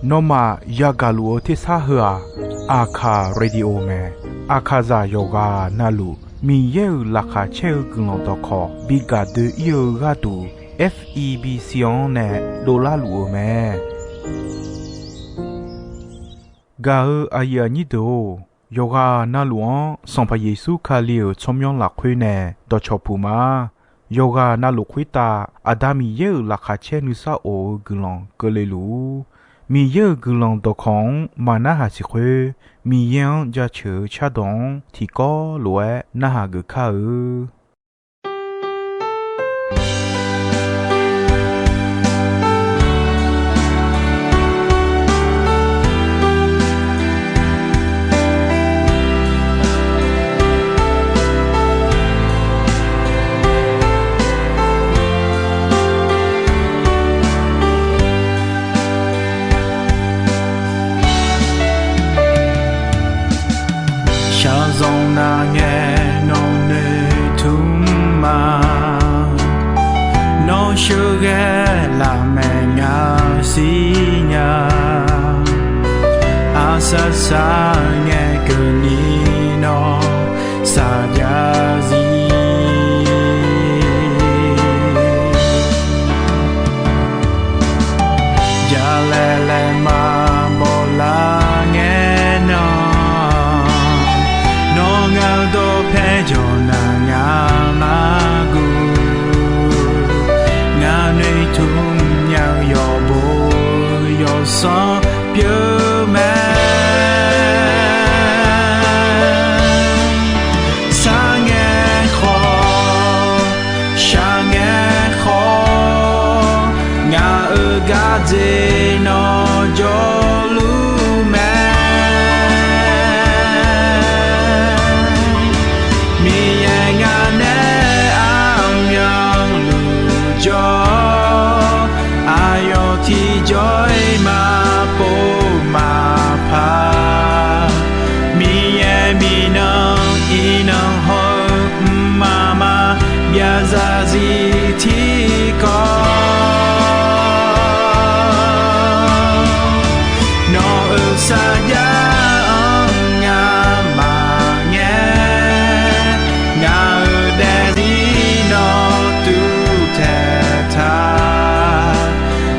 Noma yagalu te sahua Aka radio me Akaza yoga nalu Mi yeu laka cheu gulon doko Biga de iyo gadu FEB sion ne dola luo me Gao aya nido Yoga naluan Sampa Yesu kalio chomyon la kwe ne Dochopuma Yoga nalu kwita Adami yeu laka che nusa o gulon golelu Mi yeu gulon dokong Mana hasikwe Mi yen ja che chadong Tiko loe naha ge ka e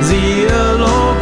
自由路。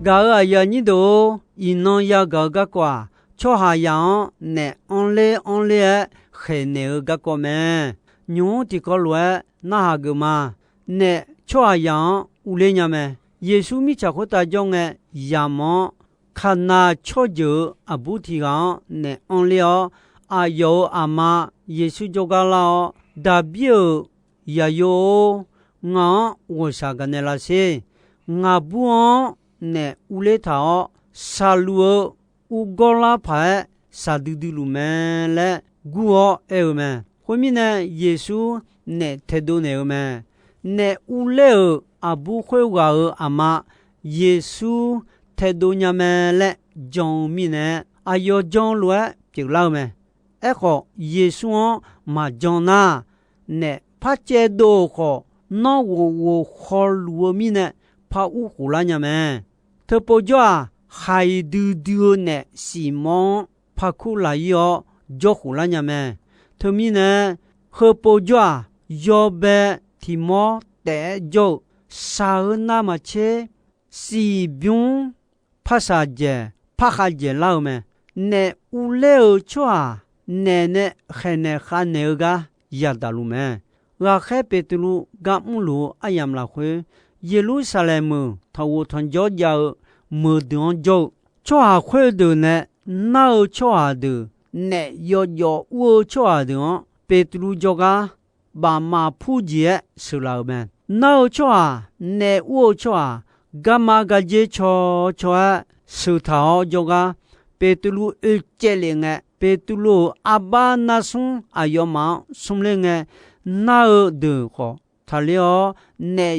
Gà ya nhị đồ ino ya gà quả cho hà yang nè on lê khề nè gà quả mẹ nhú thì có lẽ na hà gà mà nè cho hà yang u lê nhà mẹ Giêsu mi cha khổ ta trong nghe ya mò khả na cho giờ à bút thì gắng nè on lê à yo à mà Giêsu cho gà lao đã biểu ya yo ngã wo sa gà nè là se ngã buông nè u lê thảo sa lúa u gola phải sa du lu mẹ lẽ guo mẹ hôm nay Giêsu nè thế đồ mẹ nè u lê à bu khơi gà à mà Giêsu thế đồ nhà mẹ lẽ trong mi nè à yo trong lúa việc lao mẹ khó Giêsu mà trong na nè phát chế đồ khó nó wo khó lúa mi nè phá u khổ la nhà mẹ thưa bố cho hai đứa nè xì mong phá khu la yo cho khổ la nhà mẹ thưa mi nè thưa bố cho yo bé thì mò để cho sao na mà chế xì biong phá sa dè phá khá dè lao mẹ nè u leo cho nè khẽ nè khá nè ga ya đà lu mẹ gà khẽ bê tù lu gà mù lu ayam la khuê Jerusalem thầu thằng gió giàu mưa đường gió cho hà khuê được nè nào cho hà được nè yo uo cho hà được Petru cho gà bà mà phu dễ sự lao mẹ nào cho hà nè uo cho hà gà mà gà dễ cho sự thảo cho gà Petru chế lên nghe Petru abba na sung ayo mà sung lên nghe nào được khó thà liệu nè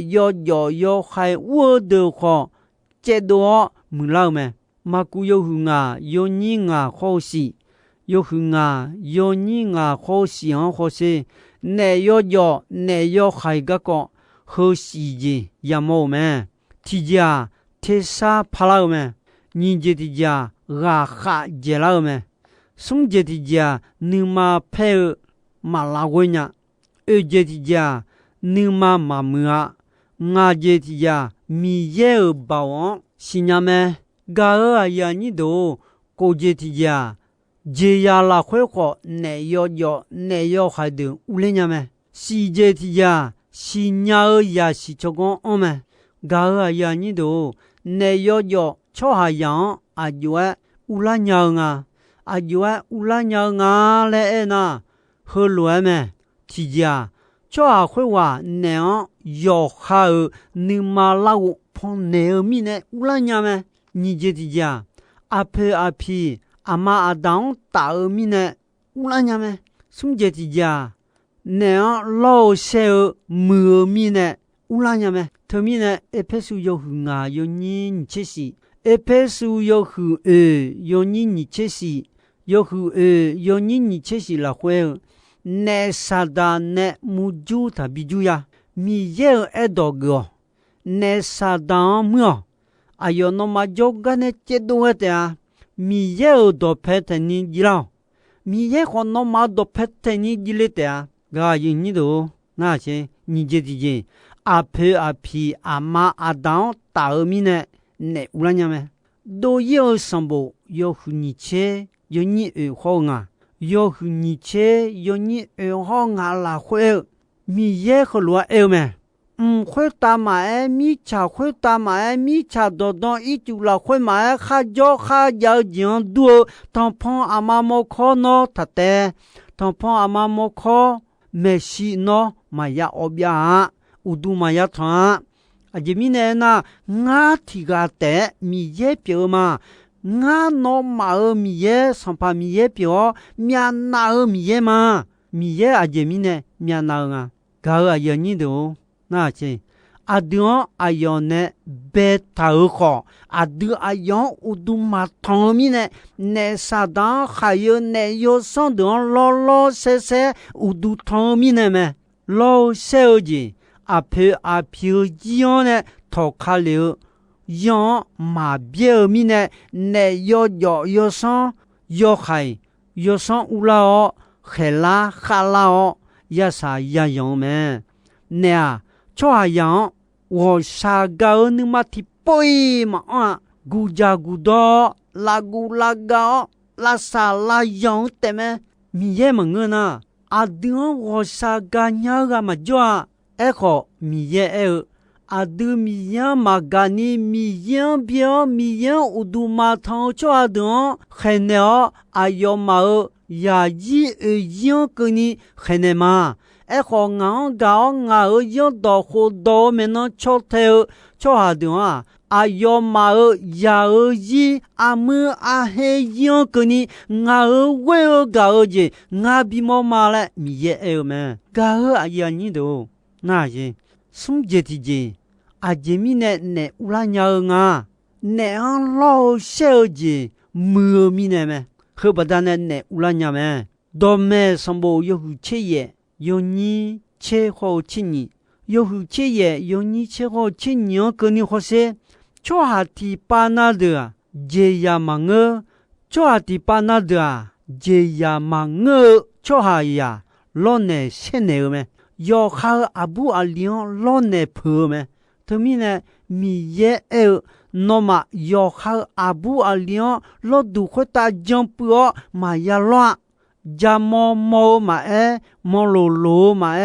yo khai uo được khó chế độ mừng lao mẹ mà cú yo hung yo nhị khó xì yo hung yo nhị khó xì khó xì nè yo khai gà có khó xì gì ya mô mẹ thì giờ thế sa phá lao mẹ nhìn gì thì giờ gà khá dễ lao mẹ sung gì thì giờ nếu mà phê mà lao quên nhá gì thì giờ nếu mà mưa ngà gì thì giờ mi dễ bảo xin nhà mẹ gà ở nhà như đồ cô gì thì giờ dễ ya là khỏe khó nè yo khai được u lên nhà mẹ si gì thì giờ si nhà ở nhà si cho con mẹ gà ở nhà như đồ nè yo cho hai yang à dùa u la nhà ngà à dùa u la nhà ngà lẽ na hơi lúa mẹ thì giờ cho à khơi hòa nè yo khai nhưng mà lao phong nè mi nè u la nhà mẹ như vậy thì giờ à phi à mà à đắng ta mi nè u la nhà mẹ xong vậy thì giờ nè lao xe mưa mi nè u la nhà mẹ thưa mi nè Ephesu yo hung yo nhìn chết gì Ephesu yo hu yo nhìn chết gì yo hu yo nhìn chết gì là khoe nè sada nè muju ta biju ya mi ye edogo nè sada mưa ayo no ma joga nè chedo eta mi ye do pete ni gilao mi ye ko no ma do pete ni gilete ga yin ni do na che ni je di je a phi ama adan ta mi nè ulanya me do ye sambo yo hu ni che yo ni ho nga yo hu ni che yo ni ho nga la khwe mi ye ko lo me khwe ta ma mi cha khwe ta ma mi cha do don i tu la khwe ma kha ya jian du tampon ama mo kho no tate tampon ama mo kho me shi no ma ya obya udu ma ya tha ajemine na nga thiga te mi ye pyo ma nga no ma mi ye sampa mi ye pyo mya na mi ye ma mi ye ajemine mya na nga ga ya ni do na che adon ayone beta kho adu ayon udu ma thomine ne sadan khayo ne yo son don lo se udu thomine me lo seoji ape jione to khalio yon ma bie mine ne yo son yo khai yo son ulao khela khalao ya sa ya yon me ne cho yang wo sa ga nu ma ti poi ma 古家古多拉古拉高拉萨拉养的么？米耶么个呢？阿丁我啥个伢个嘛叫啊？哎好米耶哎。阿德米样马嘎尼米样表米样乌杜马汤cho阿德海鸟阿要马尔呀伊样个尼海内嘛哎好俺搞俺样到好到没能cho theo cho阿德啊阿要马尔呀伊阿么阿黑样个尼俺为了搞的俺比毛马来米也哎么搞阿呀你都那些。松节的节，阿姐咪呢乌拉娘啊，呢昂老小节，没咪呢何不但呢乌拉娘们，多么上不有切耶，有你切好切你，有切耶有你切好切你，跟你好些，做下提巴那的，这呀忙个，做下提巴那的，这呀忙个，做下呀，老呢些呢么？要好阿布阿良老呢婆么？他们呢米也有那么要好阿布阿良老都会打江波嘛呀乱，加毛毛嘛毛罗罗嘛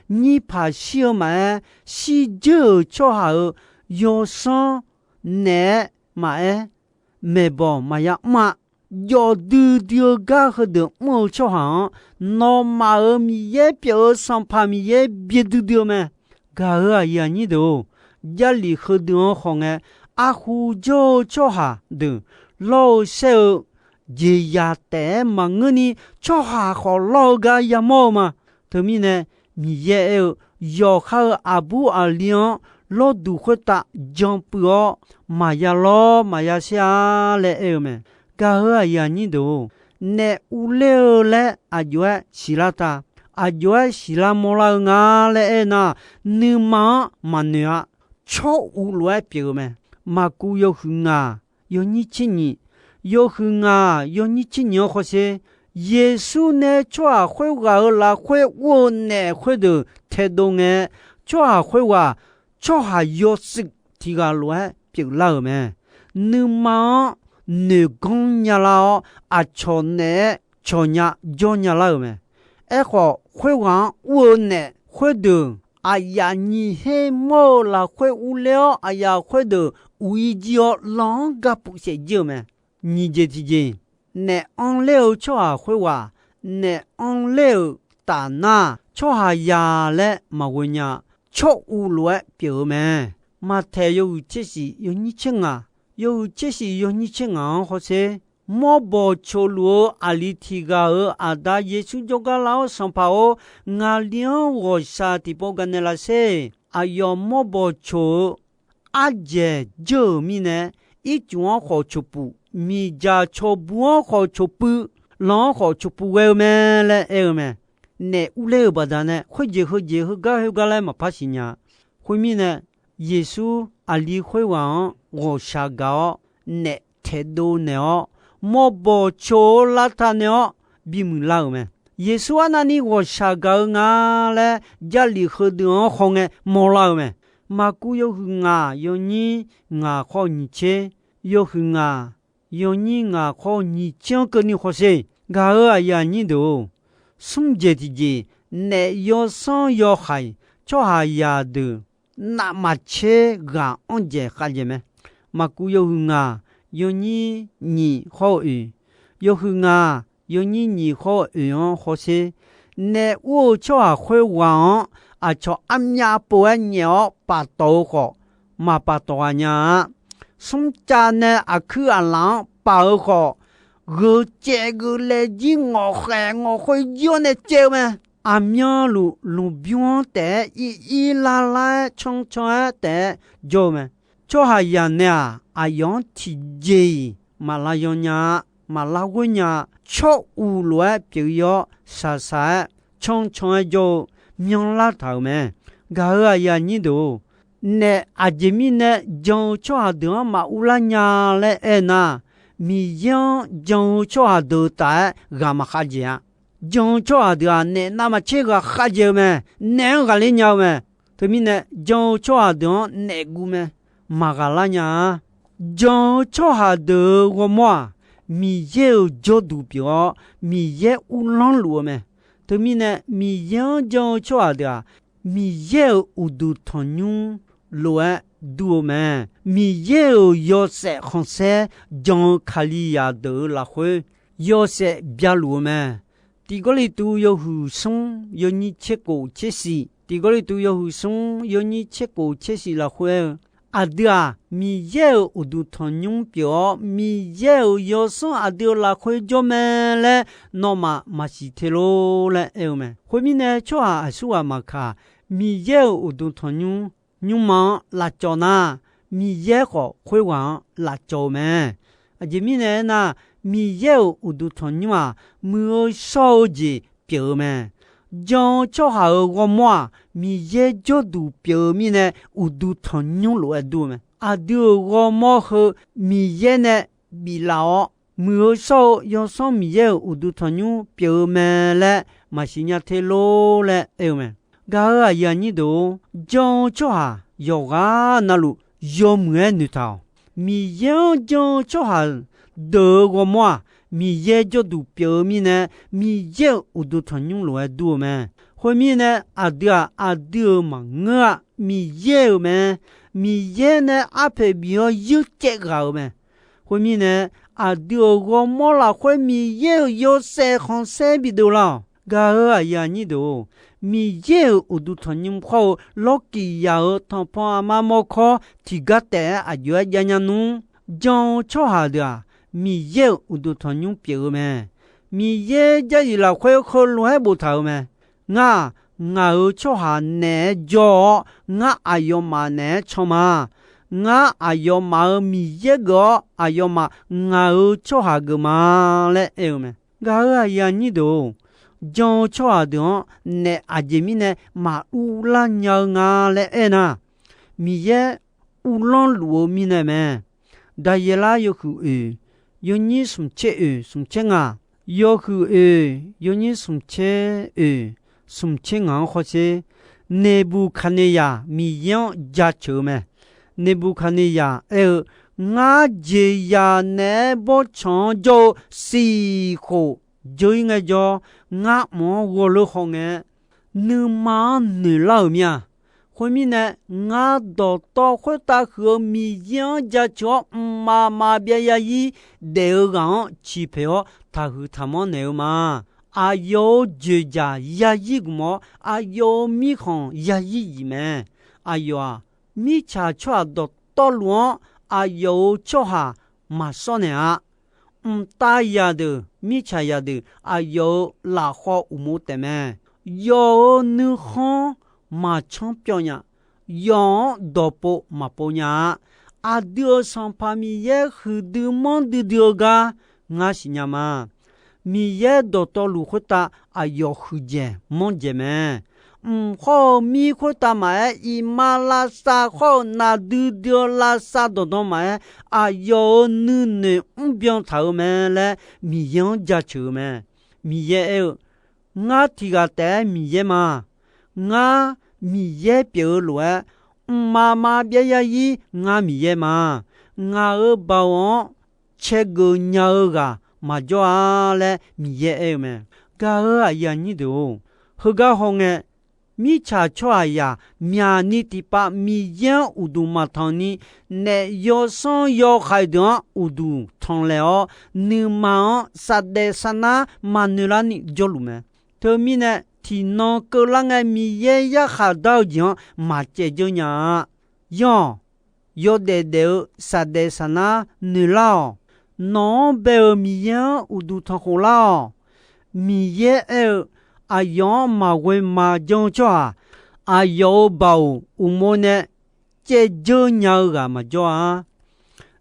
你怕笑嘛是就做好要上呢嘛没包嘛呀嘛。要丢丢个和的莫做好，那马儿米也表上怕米也别丢丢嘛，个儿呀你都家里和的好哎，阿胡就做下的老少也呀得嘛我呢做下好老个呀毛嘛，他们呢米也要好阿布阿亮。老都会打江波嘛呀老嘛呀下来哎么。个儿呀你都那乌溜嘞阿就希拉他阿就希拉莫拉nga嘞那你妈嘛你啊超乌来表么嘛古有哼啊有你亲你有哼啊有你亲你好些耶稣呢抓会话啦会我呢会的态度呢抓会话抓还有事提个来表了么你妈你讲呀啦，阿错呢，错呀，叫呀啦么？哎好，会玩我呢，会的。哎呀，你还冇啦，会无聊，哎呀，会的。无意叫啷个不写叫么？你这提见，你按了错下会话，你按了打那错下呀嘞，嘛问呀，错无来表么？嘛太有这是有你听啊。有这些有你亲啊，或者莫不求路阿里提个阿达耶稣就个老上跑阿两我下地包个那拉些，阿要莫不求阿姐就咪呢，一种好求不，咪家求不好求不，啷好求不为么嘞？哎么？那乌来不达呢？会结个来嘛怕心呀？会咪呢？耶稣阿里会往。我下高呢态度呢莫不求拉他呢比不老么耶稣啊那你我下高啊嘞家里和的红哎莫老么马古有啊有你啊好你切有啊有你啊好你讲个你好些个呀你都送节的节呢要上要海做下呀的那么切个安节哈节么马古有啊，有你好语，有啊，有你好语哦，好些。那我就会玩啊，就俺家不爱鸟把刀好，嘛把刀呀。送家呢啊去啊郎把好，我这个来的我会要那这么。阿苗路边的一拉拉冲的叫么？做下人呢，阿样体质，马拉样呀，马拉个呀，错误来表要啥，冲就命拉头么？个呀你都，呢阿姐咪呢，就做下的马乌拉呀来那，咪样就做下的带干嘛哈姐？就做下的呢，那么这个哈姐么？哪个人家么？他们呢，就做下的那个么？马嘎拉呀，将朝下的我么米有角度表米也乌浪路么对面呢米将将朝下的米有乌度团用路度么米有要塞红色将卡利亚的拉回要塞别路么第个里都有互送有你切过切西第个里都有互送有你切过切西拉回阿弟啊，米有乌度团用表，米有要送阿弟拉回做咩嘞？那么是铁路嘞，有咩？后面呢，就啊说啊嘛卡，米有乌度团用用忙拉叫呐，米有个会往拉叫咩？啊，前面呢那米有乌度团用啊，没少子表咩？将朝下我么米也角度表面呢有度团用路度么啊对我么和米也呢比老没少要上米也有度团用表面嘞嘛是呀铁路嘞有么噶呀你都将朝下要啊那路要么你头米也将朝下的我么米也角度表面呢米也有度团用路度么后面呢阿弟嘛我米也有么米也呢阿配比较有这个么后面呢阿弟我摸了会米也有塞红塞比多了噶呀你都米也有度团用好老几呀汤泡妈妈考提个的阿有呀呀弄将朝下的米也有度团用表么米也这一了会和路还不头么nga cho ha ne jo nga ayo ma ne choma nga ayo ma mi ye go ayo ma nga cho ha ge ma le e me ga ya ni do jo cho ha do ne ajemi ne ma u la nya nga le e na mi ye u lon lu mi ne me da ye la yo ku e yo ni sum che nga yo ku e yo ni sum che sum ching ang ho se Nebuchadnezzar mi yang ja cho me Nebuchadnezzar nga je ya ne bo chong jo si ho jo nga jo nga mo wo lo ho nge nu ma nu lao mia ho mi ne nga do to ho ta ho mi yang ja cho ma bia ya yi de gang chi pe ho ta hu ta mo ne ma阿有就家呀一个么？阿有米行呀一么？阿有啊，米茶吃到路，阿有吃下马上呢啊，大呀的米茶呀的，阿有拉花乌木的么？有女行马场表演，有多波马波呀，阿丢上旁米也很多忙的丢个，我是呀嘛。米也多到路会打啊要回家忙着么好米会打买一马拉萨好那丢丢拉萨多买啊要女不要头么嘞米养家球么米也有我提个带米也嘛我米也表路妈妈别呀伊我米也嘛我把我吃个鸟个嘛就啊嘞米也么，噶呀你都，何个好呢？米茶出呀，米你的把米样乌都嘛汤呢，那要上要海的乌都汤了，你嘛啥的啥那嘛你啦你就路么？头米呢，天那个啷个米也呀下到样嘛这就样，样要得的啥的啥那你啦。non be miyan udu takola miye ayon ma we ma jong chwa ayo bau umone che jo nya ga ma jo a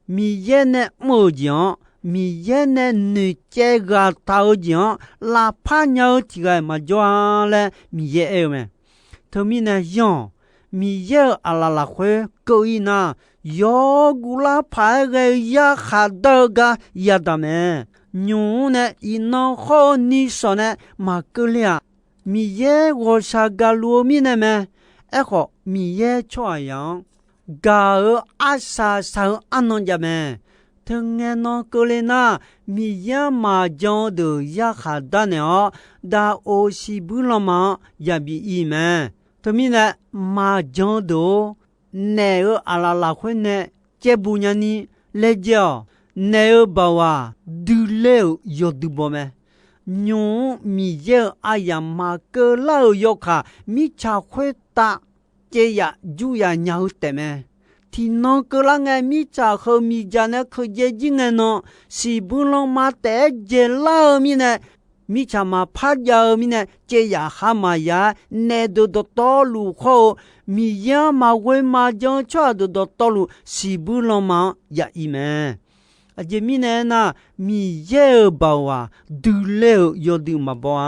miye ne mo jian miye ne nu che ga tao jian la pa nya ti ga ma jo a le miye me to mi ne yon miye ala la khwe ko ina yo gula pa ge ya kha da ga ya da me nyu ne ino ho ni so ne ma ke lia mi ye wo sha ga lu mi ne me e ho mi ye chwa yang กาอาซาสาวอันนอนยาแม่ถึงเงินก็เลยนะมียามาจงดูยาขาดานเนาะดาโอชิบุลมายาบีอีแม่ทมีนะมาจงดูเนออาลาลาควนเนเจ็บบุญญานีเลเจอเนอบาวาดูเลวยอดูบ่แม่ညုံမီရဲ့အယမကလောက်ယောခမိချခွေတာကျေရဂျူရညာဟုတ်တယ်မဲတီနောကလငယ်မိချခမီဂျာနခကျေကြီးငယ်နော်စီဘူးလုံးမတဲကျေလာမီနဲ့မိချမဖတ်ရမီနဲ့ကျေရဟာမယာနေဒိုတော်လူခေါမီယမဝဲမကြောင့်ချွတ်တော်လူစီဘူးလုံးမရဤမဲအဂျမီနဲနာမီယေဘောဝါဒူလေယောဒီမဘော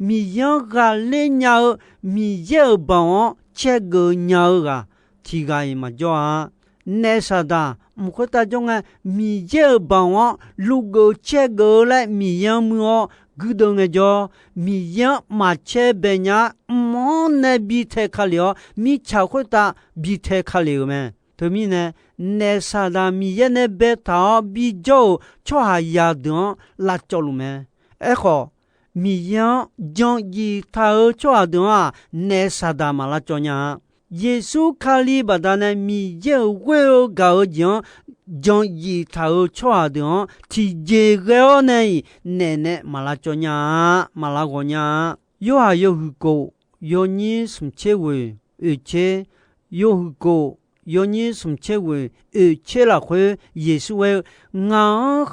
မီယောကလေညာမီယေဘောချက်ကိုညာကထီကိုင်းမကြောနဲဆာဒါမခတာကြောင့်မီယေဘောလူကိုချက်ကိုလိုက်မီယောမောဂုဒုံငကြောမီယောမချေဘညာမောနဘီထေခလျောမီချောခွတာဘီထေခလျေမဲတမီနဲနေဆာဒာမီယနေဘေတာဘီဂျိုချွာယာဒွန်လာချောလူမဲအခုမီယန်ဂျွန်ဂျီတာချွာဒွန်နေဆာဒာမလာချောညာယေရှုခါလီဘဒနာမီယေဝေဂောဂျွန်ဂျွန်ဂျီတာချွာဒွန်တီဂျေဂေောနေနဲနဲမလာချောညာမလာဂောညာယောဟာယောဟုကိုယောညင်းစမ်ချေဝေအချေယောဟုကိုယောညင်းစမ်ချေဝေအချေလာခွေယေရှုဝေငါ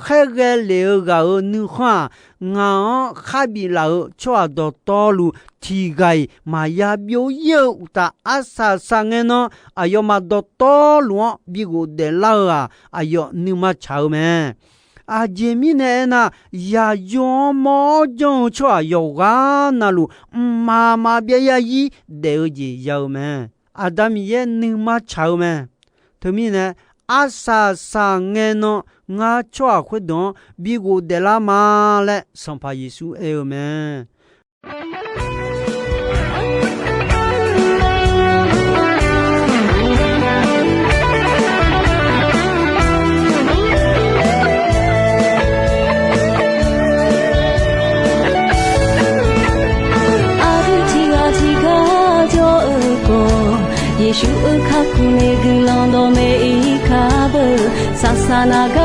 ခဲကလေဂါနုခါငါခဘီလာချွာတော်တော်လူတီဂိုင်မာယာပြိုယေတာအဆာဆငေနောအယောမတော်တော်လူဘီကိုဒေလာအယောနုမချောမဲอาเจมิเนนะยาโยมอจงชัวยอกานะลูมาเบียยีเดอจียาวแมอาดามเยนึมาชาวแมทมิเนอาซาซาเงโนงาชัวခွดอนบิโกเดลามาและสัมภาเยซูเอแมယေရှုအခါကူနေကလောင်းတော်မေခါဘဆာဆာနာက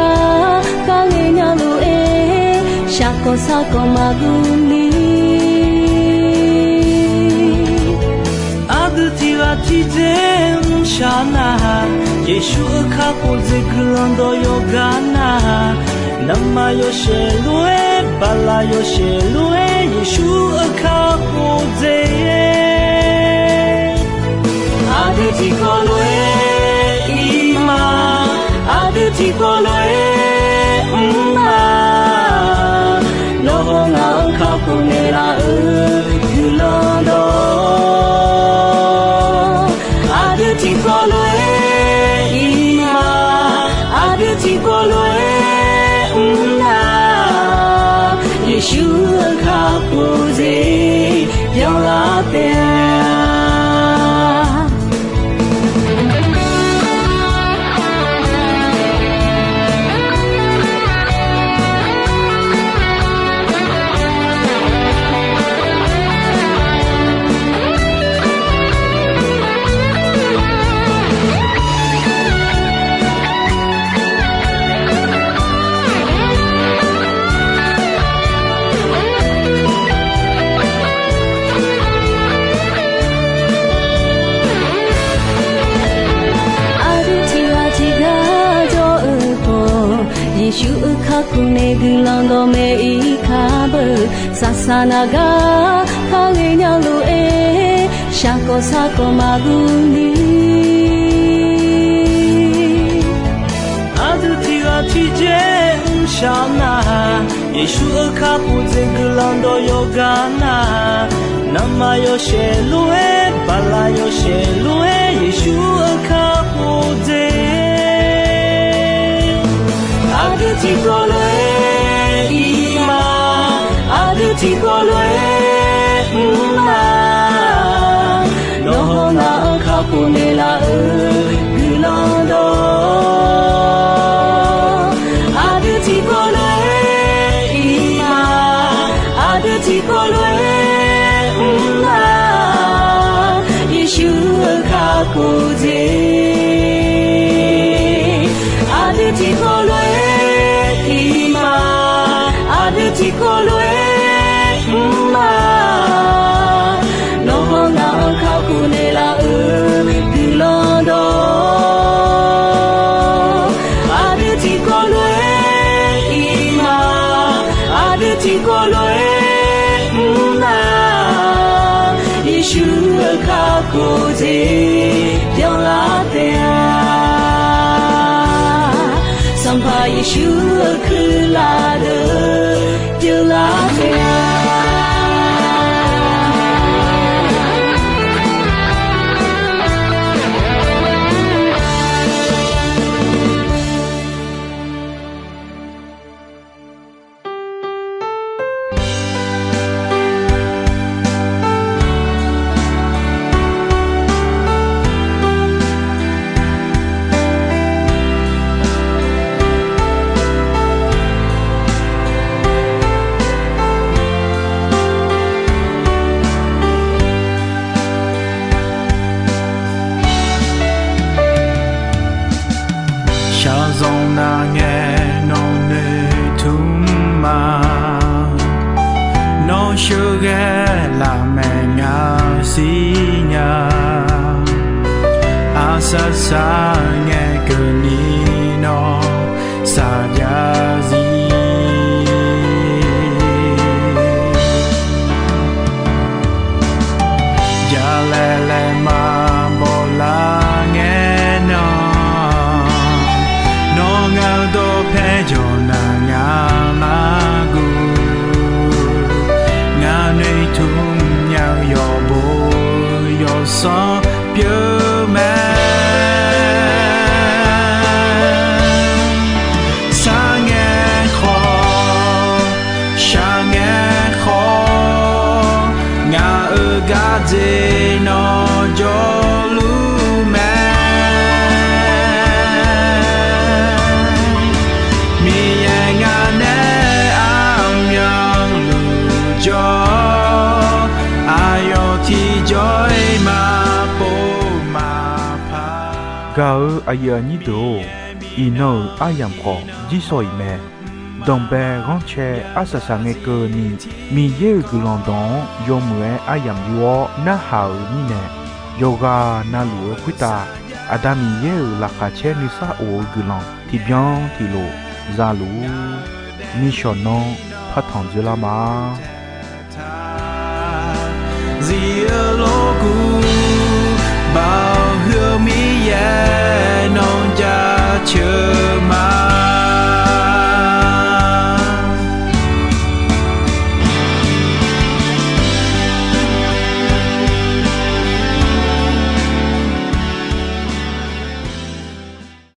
ကာငေညာလူအေရှာကောစာကောမဂူလီအာဒတီဝတီဇေရှာနာယေရှုအခါကူဇေကလောင်းတော်ယောဂနာနမယောရှေလူအေဘလာယောရှေလူအေယေရှုအခါကူဇေAditi kolwe ima Aditi kolwe ma Lohonga kapunera yulondo Aditi kolwe ima Aditi kolwe ma Yeshua kapuze yolateယေရှုအခါကူနေကလောင်းတော်မေခါဘဆာဆာနာကခါငေညာလူအေရှာကောစာကောမဂူလီအာဒူတီဝတီဂျေရှာနာယေရှုအခါကူဇေကလောင်းတော်ယောဂနာနမယောရှေလူအေဘလာယောရှေလူအေယေရှုအခါကူဇေAditi kolwe ima Aditi kolwe ma Lohonga kapunela chỉ có lối mà nó không nào khao cu này là từ lo đó đưa chỉ có lối mà đưa chỉ có lối mà Yeshua khao cu gì điều là thế sampai Yeshua cứ là đời điều là thế dòng na nghe non nề thum ma non chưa ghé là mẹ nhà si nhà asa sa nghe cơ ni no sa ya zi ya le ma bo la nghe no ngao do phe cho na nga ma gu nga nei thum nhau yo bo yo so pure man sa nghe kho sha nghe kho nga ga de no jo gao aya ni do ino ayam ko ji soi me dong be gon che asasa nge ko ni mi ye gulon don yo mwe ayam yo na hao ni ne yoga na lu kwita adami ye la kha che ni sa o gulon ti bien ti lo za lu ni shono pha thong je la ma